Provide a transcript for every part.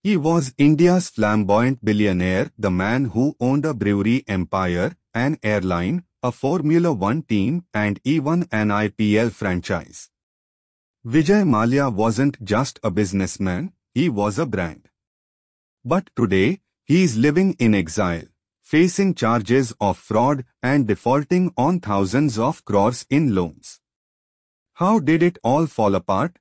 He was India's flamboyant billionaire, the man who owned a brewery empire, an airline, a Formula One team, and even an IPL franchise. Vijay Mallya wasn't just a businessman, he was a brand. But today, he is living in exile, facing charges of fraud and defaulting on thousands of crores in loans. How did it all fall apart?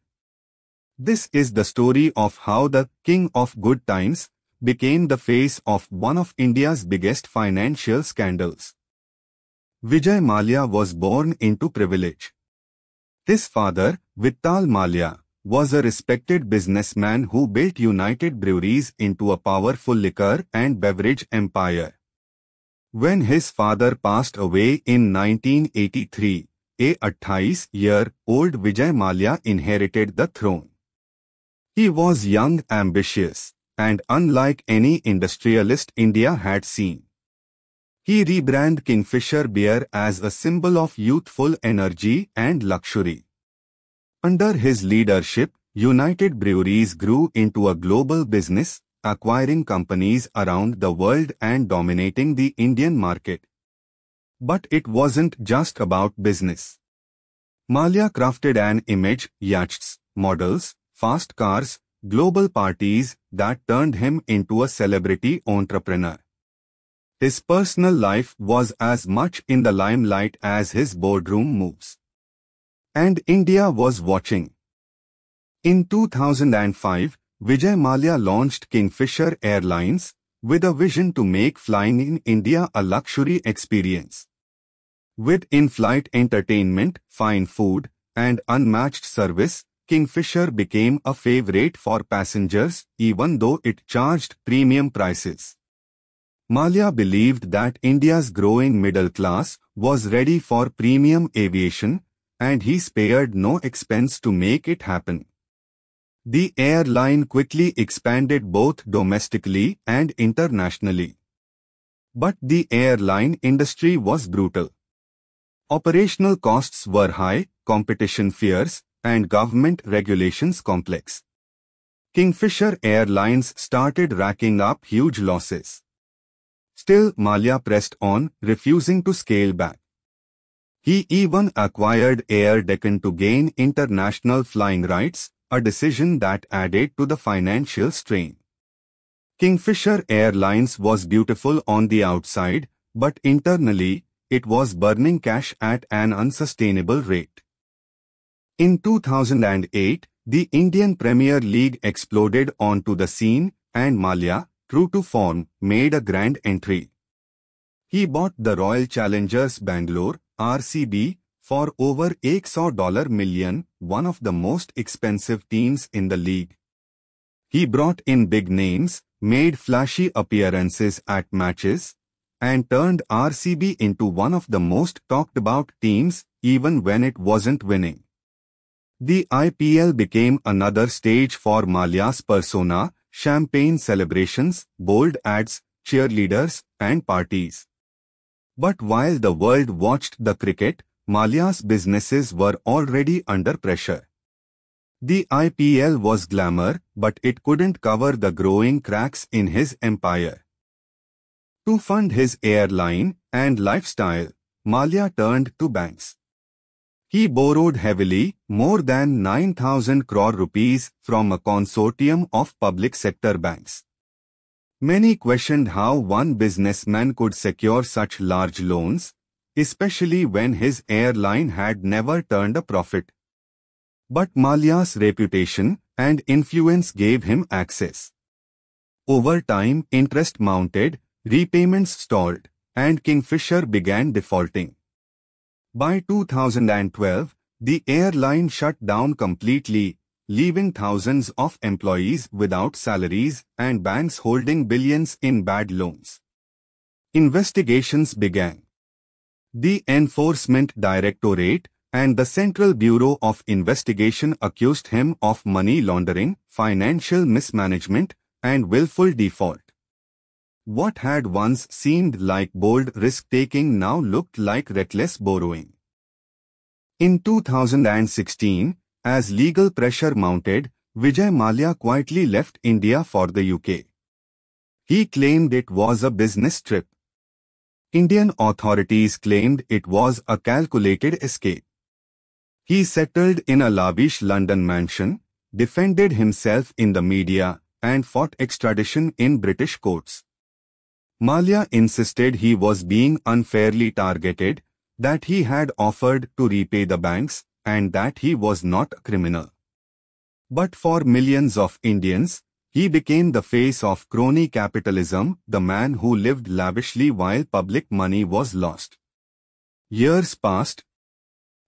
This is the story of how the king of good times became the face of one of India's biggest financial scandals. Vijay Mallya was born into privilege. His father, Vittal Mallya, was a respected businessman who built United Breweries into a powerful liquor and beverage empire. When his father passed away in 1983, a 28-year-old Vijay Mallya inherited the throne. He was young, ambitious, and unlike any industrialist India had seen. He rebranded Kingfisher beer as a symbol of youthful energy and luxury. Under his leadership, United Breweries grew into a global business, acquiring companies around the world and dominating the Indian market. But it wasn't just about business. Mallya crafted an image, yachts, models, fast cars, global parties that turned him into a celebrity entrepreneur. His personal life was as much in the limelight as his boardroom moves. And India was watching. In 2005, Vijay Mallya launched Kingfisher Airlines with a vision to make flying in India a luxury experience. With in-flight entertainment, fine food, and unmatched service, Kingfisher became a favorite for passengers even though it charged premium prices. Mallya believed that India's growing middle class was ready for premium aviation, and he spared no expense to make it happen. The airline quickly expanded both domestically and internationally. But the airline industry was brutal. Operational costs were high, competition fierce, and government regulations complex. Kingfisher Airlines started racking up huge losses. Still, Mallya pressed on, refusing to scale back. He even acquired Air Deccan to gain international flying rights, a decision that added to the financial strain. Kingfisher Airlines was beautiful on the outside, but internally, it was burning cash at an unsustainable rate. In 2008, the Indian Premier League exploded onto the scene, and Mallya, true to form, made a grand entry. He bought the Royal Challengers Bangalore, RCB, for over $100 million, one of the most expensive teams in the league. He brought in big names, made flashy appearances at matches, and turned RCB into one of the most talked about teams even when it wasn't winning. The IPL became another stage for Mallya's persona, champagne celebrations, bold ads, cheerleaders, and parties. But while the world watched the cricket, Mallya's businesses were already under pressure. The IPL was glamour, but it couldn't cover the growing cracks in his empire. To fund his airline and lifestyle, Mallya turned to banks. He borrowed heavily, more than 9,000 crore rupees from a consortium of public sector banks. Many questioned how one businessman could secure such large loans, especially when his airline had never turned a profit. But Mallya's reputation and influence gave him access. Over time, interest mounted, repayments stalled, and Kingfisher began defaulting. By 2012, the airline shut down completely, leaving thousands of employees without salaries and banks holding billions in bad loans. Investigations began. The Enforcement Directorate and the Central Bureau of Investigation accused him of money laundering, financial mismanagement, and willful default. What had once seemed like bold risk-taking now looked like reckless borrowing. In 2016, as legal pressure mounted, Vijay Mallya quietly left India for the UK. He claimed it was a business trip. Indian authorities claimed it was a calculated escape. He settled in a lavish London mansion, defended himself in the media, and fought extradition in British courts. Mallya insisted he was being unfairly targeted, that he had offered to repay the banks, and that he was not a criminal. But for millions of Indians, he became the face of crony capitalism, the man who lived lavishly while public money was lost. Years passed.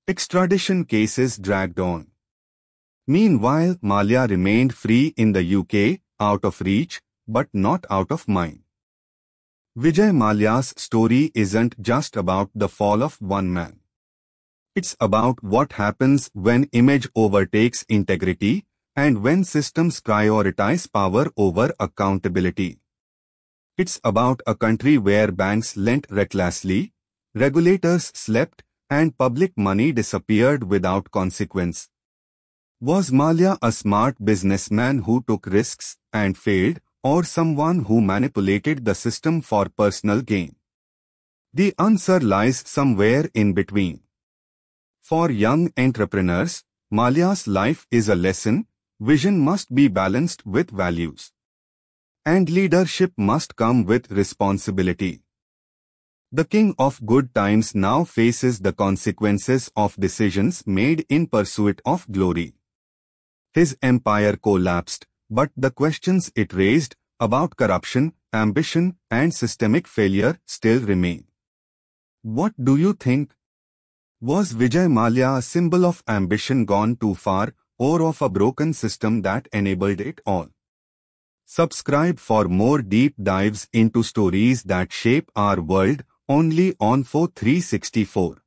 Extradition cases dragged on. Meanwhile, Mallya remained free in the UK, out of reach, but not out of mind. Vijay Mallya's story isn't just about the fall of one man. It's about what happens when image overtakes integrity, and when systems prioritize power over accountability. It's about a country where banks lent recklessly, regulators slept, and public money disappeared without consequence. Was Mallya a smart businessman who took risks and failed, or someone who manipulated the system for personal gain? The answer lies somewhere in between. For young entrepreneurs, Mallya's life is a lesson. Vision must be balanced with values. And leadership must come with responsibility. The king of good times now faces the consequences of decisions made in pursuit of glory. His empire collapsed, but the questions it raised about corruption, ambition, and systemic failure still remain. What do you think? Was Vijay Mallya a symbol of ambition gone too far, or of a broken system that enabled it all? Subscribe for more deep dives into stories that shape our world, only on 4364.